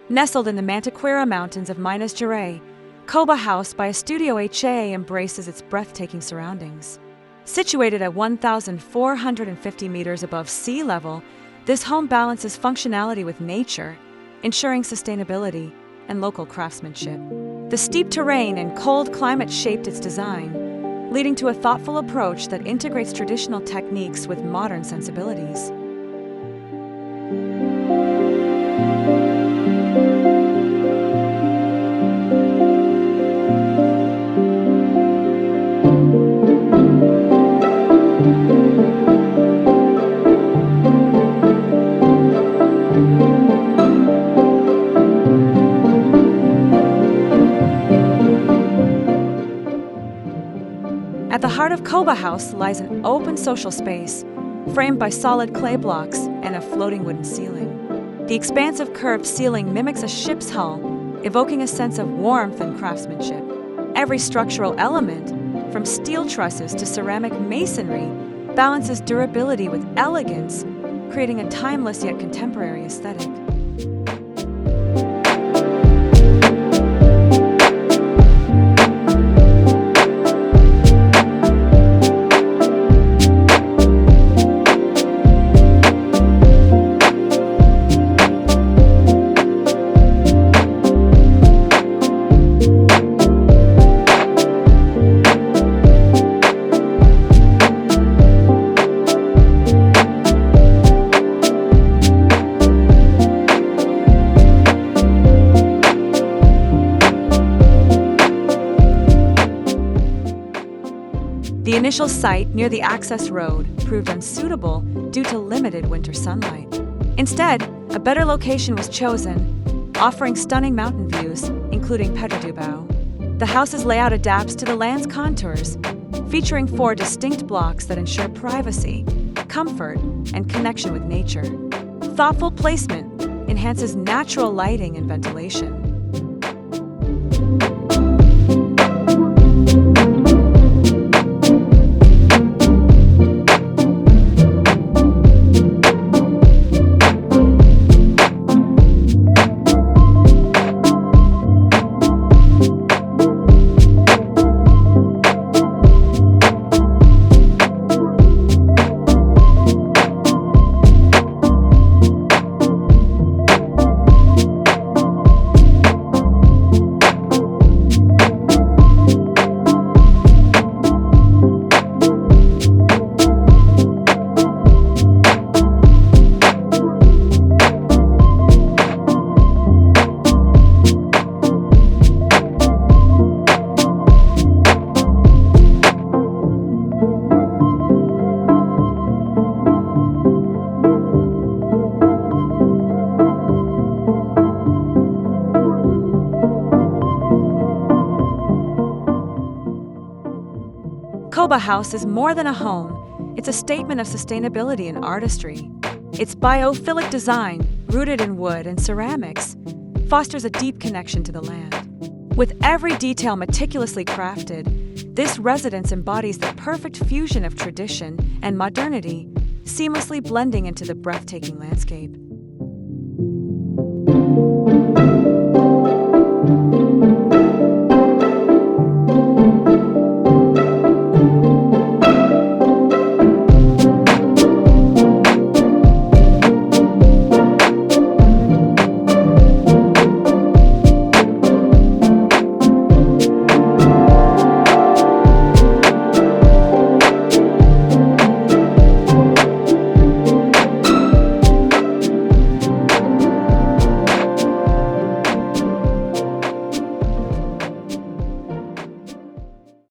Nestled in the Mantiqueira mountains of Minas Gerais, Koba House by Estúdio HAA embraces its breathtaking surroundings. Situated at 1,450 meters above sea level, this home balances functionality with nature, ensuring sustainability and local craftsmanship. The steep terrain and cold climate shaped its design, leading to a thoughtful approach that integrates traditional techniques with modern sensibilities. At the heart of Koba House lies an open social space, framed by solid clay blocks and a floating wooden ceiling. The expansive curved ceiling mimics a ship's hull, evoking a sense of warmth and craftsmanship. Every structural element, from steel trusses to ceramic masonry, balances durability with elegance, creating a timeless yet contemporary aesthetic. The initial site near the access road proved unsuitable due to limited winter sunlight. Instead, a better location was chosen, offering stunning mountain views, including Pedra do Bão. The house's layout adapts to the land's contours, featuring 4 distinct blocks that ensure privacy, comfort, and connection with nature. Thoughtful placement enhances natural lighting and ventilation. Koba House is more than a home. It's a statement of sustainability and artistry. Its biophilic design, rooted in wood and ceramics, fosters a deep connection to the land. With every detail meticulously crafted, this residence embodies the perfect fusion of tradition and modernity, seamlessly blending into the breathtaking landscape.